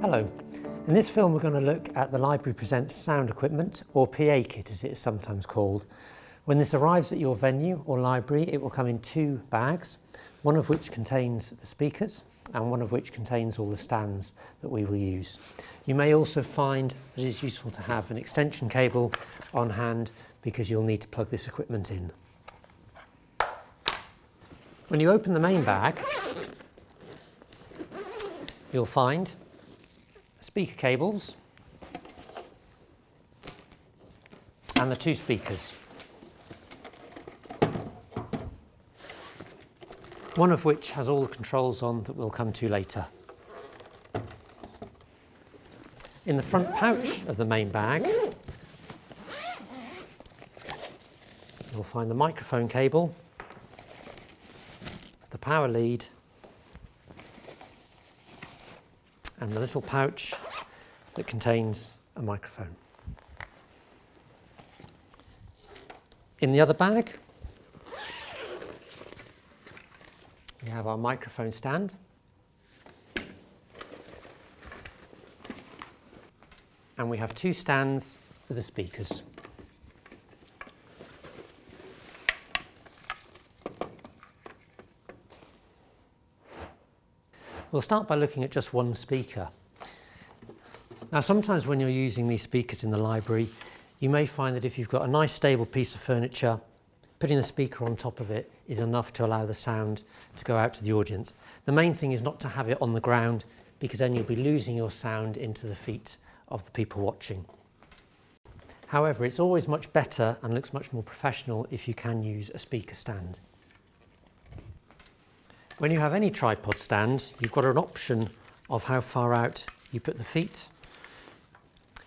Hello. In this film we're going to look at the Library Presents sound equipment, or PA kit as it is sometimes called. When this arrives at your venue or library, it will come in two bags, one of which contains the speakers and one of which contains all the stands that we will use. You may also find that it is useful to have an extension cable on hand because you'll need to plug this equipment in. When you open the main bag, you'll find speaker cables and the two speakers, one of which has all the controls on that we'll come to later. In the front pouch of the main bag, you'll find the microphone cable, the power lead, and the little pouch that contains a microphone. In the other bag, we have our microphone stand, and we have two stands for the speakers. We'll start by looking at just one speaker. Now, sometimes when you're using these speakers in the library, you may find that if you've got a nice stable piece of furniture, putting the speaker on top of it is enough to allow the sound to go out to the audience. The main thing is not to have it on the ground, because then you'll be losing your sound into the feet of the people watching. However, it's always much better and looks much more professional if you can use a speaker stand. When you have any tripod stand, you've got an option of how far out you put the feet.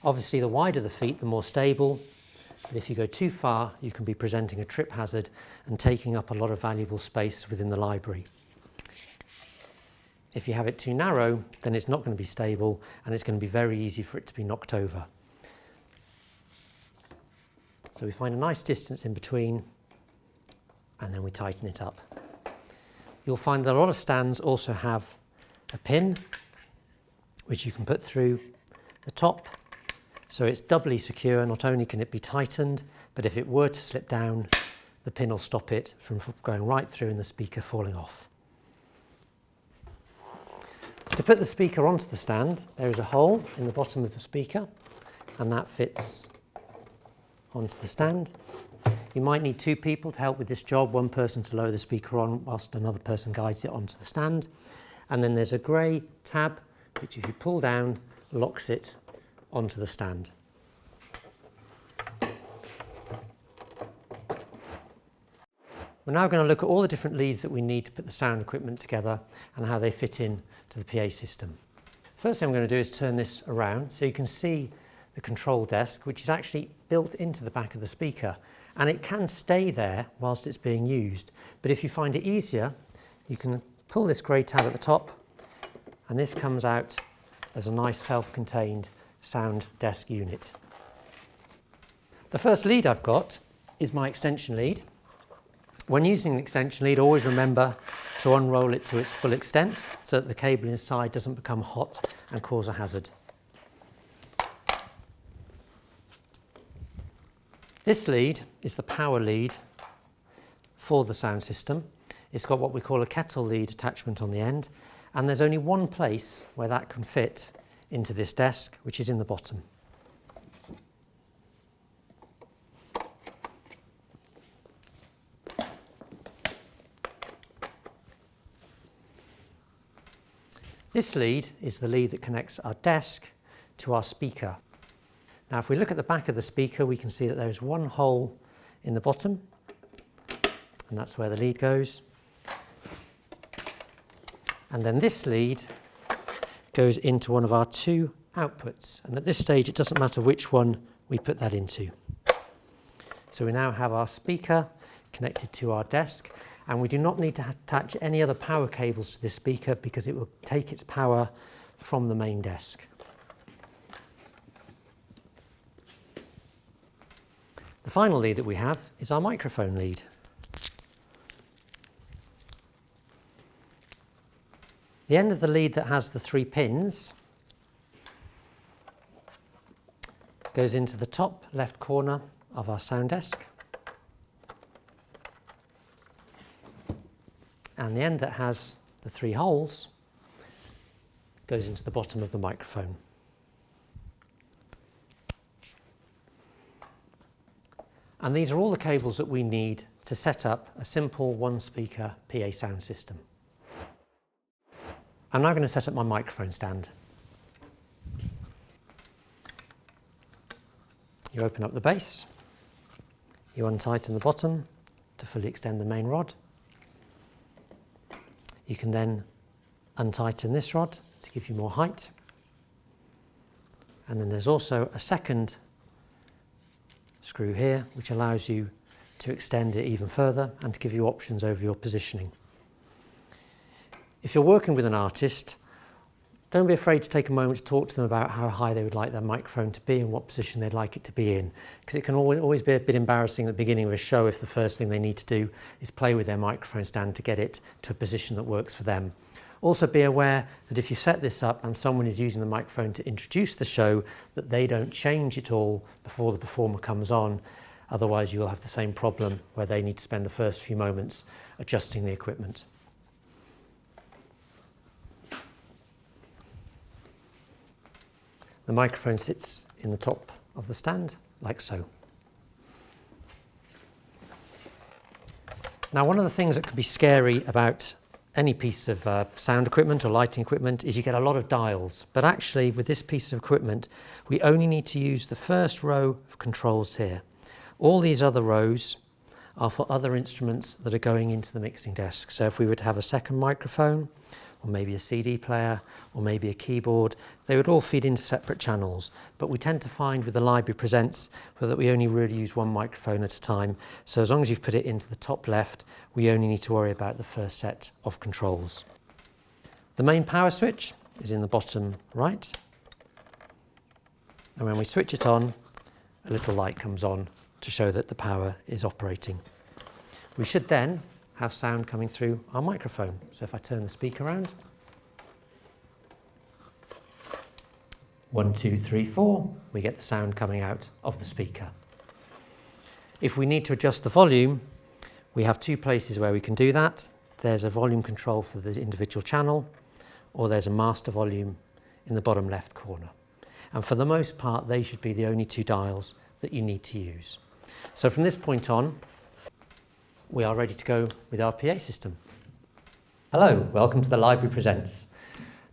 Obviously, the wider the feet, the more stable, but if you go too far, you can be presenting a trip hazard and taking up a lot of valuable space within the library. If you have it too narrow, then it's not going to be stable and it's going to be very easy for it to be knocked over. So we find a nice distance in between and then we tighten it up. You'll find that a lot of stands also have a pin which you can put through the top, so it's doubly secure. Not only can it be tightened, but if it were to slip down, the pin will stop it from going right through and the speaker falling off. To put the speaker onto the stand, there is a hole in the bottom of the speaker, and that fits onto the stand. You might need two people to help with this job, one person to lower the speaker on whilst another person guides it onto the stand. And then there's a grey tab which, if you pull down, locks it onto the stand. We're now going to look at all the different leads that we need to put the sound equipment together and how they fit in to the PA system. First thing I'm going to do is turn this around so you can see the control desk, which is actually built into the back of the speaker, and it can stay there whilst it's being used. But if you find it easier, you can pull this grey tab at the top, and this comes out as a nice self-contained sound desk unit. The first lead I've got is my extension lead. When using an extension lead, always remember to unroll it to its full extent so that the cable inside doesn't become hot and cause a hazard. This lead is the power lead for the sound system. It's got what we call a kettle lead attachment on the end, and there's only one place where that can fit into this desk, which is in the bottom. This lead is the lead that connects our desk to our speaker. Now, if we look at the back of the speaker, we can see that there is one hole in the bottom, and that's where the lead goes. And then this lead goes into one of our two outputs, and at this stage it doesn't matter which one we put that into. So we now have our speaker connected to our desk, and we do not need to attach any other power cables to this speaker because it will take its power from the main desk. The final lead that we have is our microphone lead. The end of the lead that has the 3 pins goes into the top left corner of our sound desk. And the end that has the 3 holes goes into the bottom of the microphone. And these are all the cables that we need to set up a simple 1-speaker PA sound system. I'm now going to set up my microphone stand. You open up the base, you untighten the bottom to fully extend the main rod. You can then untighten this rod to give you more height. And then there's also a second screw here which allows you to extend it even further and to give you options over your positioning. If you're working with an artist, don't be afraid to take a moment to talk to them about how high they would like their microphone to be and what position they'd like it to be in, because it can always be a bit embarrassing at the beginning of a show if the first thing they need to do is play with their microphone stand to get it to a position that works for them. Also be aware that if you set this up and someone is using the microphone to introduce the show, that they don't change it all before the performer comes on. Otherwise you'll have the same problem where they need to spend the first few moments adjusting the equipment. The microphone sits in the top of the stand, like so. Now, one of the things that can be scary about any piece of sound equipment or lighting equipment is you get a lot of dials. But actually, with this piece of equipment, we only need to use the first row of controls here. All these other rows are for other instruments that are going into the mixing desk. So if we would have a second microphone, or maybe a CD player, or maybe a keyboard, they would all feed into separate channels. But we tend to find with the Library Presents that we only really use one microphone at a time. So as long as you've put it into the top left, we only need to worry about the first set of controls. The main power switch is in the bottom right. And when we switch it on, a little light comes on to show that the power is operating. We should then have sound coming through our microphone. So if I turn the speaker around, 1, 2, 3, 4, we get the sound coming out of the speaker. If we need to adjust the volume, we have 2 places where we can do that. There's a volume control for the individual channel, or there's a master volume in the bottom left corner. And for the most part, they should be the only 2 dials that you need to use. So from this point on, we are ready to go with our PA system. Hello, welcome to the Library Presents.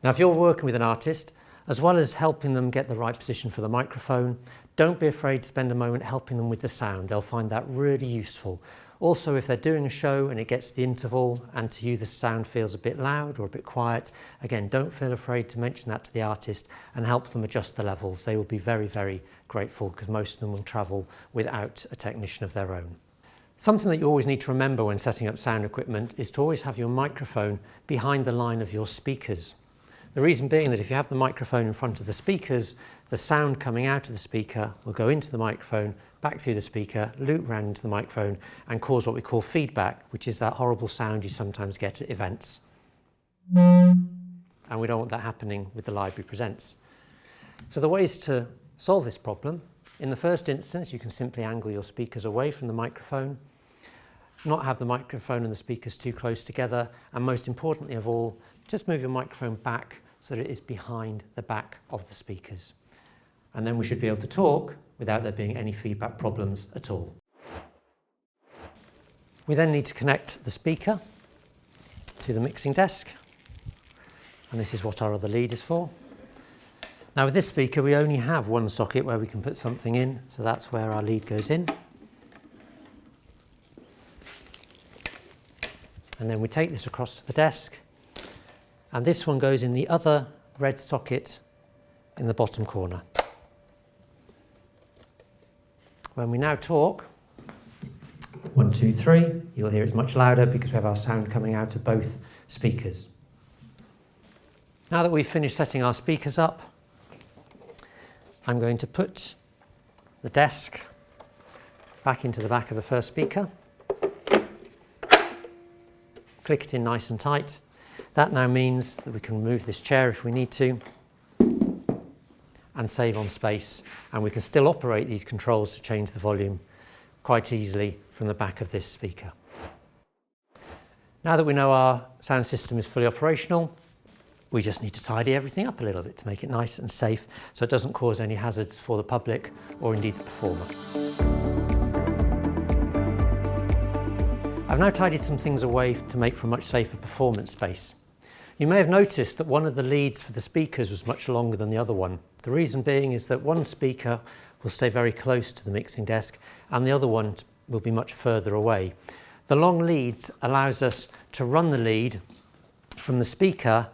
Now, if you're working with an artist, as well as helping them get the right position for the microphone, don't be afraid to spend a moment helping them with the sound. They'll find that really useful. Also, if they're doing a show and it gets to the interval and to you the sound feels a bit loud or a bit quiet, again, don't feel afraid to mention that to the artist and help them adjust the levels. They will be very, very grateful because most of them will travel without a technician of their own. Something that you always need to remember when setting up sound equipment is to always have your microphone behind the line of your speakers. The reason being that if you have the microphone in front of the speakers, the sound coming out of the speaker will go into the microphone, back through the speaker, loop round into the microphone and cause what we call feedback, which is that horrible sound you sometimes get at events. And we don't want that happening with the Library Presents. So the ways to solve this problem: in the first instance, you can simply angle your speakers away from the microphone, not have the microphone and the speakers too close together, and most importantly of all, just move your microphone back so that it is behind the back of the speakers. And then we should be able to talk without there being any feedback problems at all. We then need to connect the speaker to the mixing desk, and this is what our other lead is for. Now with this speaker we only have one socket where we can put something in, so that's where our lead goes in. And then we take this across to the desk, and this one goes in the other red socket in the bottom corner. When we now talk, 1, 2, 3, you'll hear it's much louder because we have our sound coming out of both speakers. Now that we've finished setting our speakers up, I'm going to put the desk back into the back of the first speaker, click it in nice and tight. That now means that we can move this chair if we need to, and save on space, and we can still operate these controls to change the volume quite easily from the back of this speaker. Now that we know our sound system is fully operational, we just need to tidy everything up a little bit to make it nice and safe so it doesn't cause any hazards for the public or indeed the performer. I've now tidied some things away to make for a much safer performance space. You may have noticed that one of the leads for the speakers was much longer than the other one. The reason being is that one speaker will stay very close to the mixing desk and the other one will be much further away. The long leads allows us to run the lead from the speaker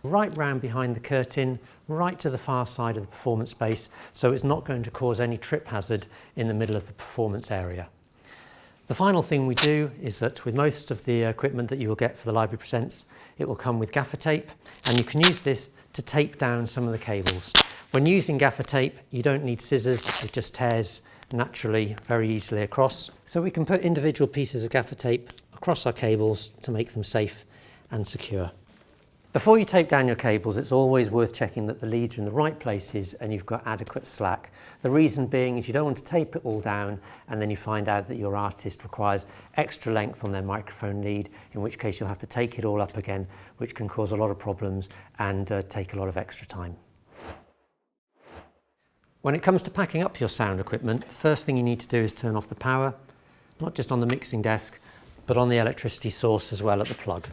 right round behind the curtain, right to the far side of the performance space, so it's not going to cause any trip hazard in the middle of the performance area. The final thing we do is that with most of the equipment that you will get for the Library Presents, it will come with gaffer tape, and you can use this to tape down some of the cables. When using gaffer tape, you don't need scissors, it just tears naturally very easily across. So we can put individual pieces of gaffer tape across our cables to make them safe and secure. Before you tape down your cables, it's always worth checking that the leads are in the right places and you've got adequate slack. The reason being is you don't want to tape it all down and then you find out that your artist requires extra length on their microphone lead, in which case you'll have to take it all up again, which can cause a lot of problems and take a lot of extra time. When it comes to packing up your sound equipment, the first thing you need to do is turn off the power, not just on the mixing desk, but on the electricity source as well at the plug.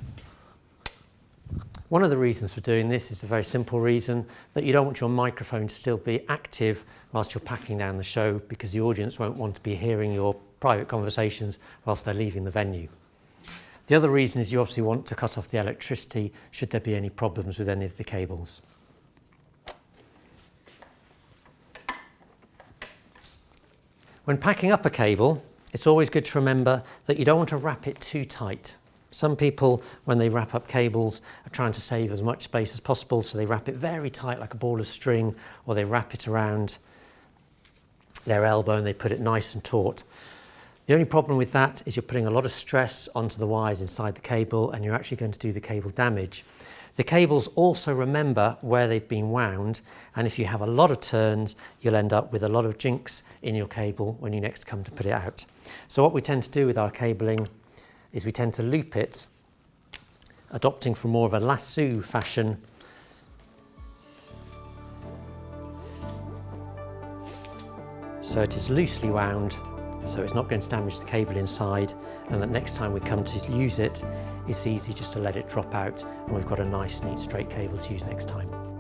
One of the reasons for doing this is a very simple reason, that you don't want your microphone to still be active whilst you're packing down the show, because the audience won't want to be hearing your private conversations whilst they're leaving the venue. The other reason is you obviously want to cut off the electricity should there be any problems with any of the cables. When packing up a cable, it's always good to remember that you don't want to wrap it too tight. Some people, when they wrap up cables, are trying to save as much space as possible, so they wrap it very tight like a ball of string, or they wrap it around their elbow and they put it nice and taut. The only problem with that is you're putting a lot of stress onto the wires inside the cable and you're actually going to do the cable damage. The cables also remember where they've been wound, and if you have a lot of turns, you'll end up with a lot of jinks in your cable when you next come to put it out. So what we tend to do with our cabling is we tend to loop it, adopting from more of a lasso fashion. So it is loosely wound, so it's not going to damage the cable inside, and that next time we come to use it, it's easy just to let it drop out and we've got a nice, neat, straight cable to use next time.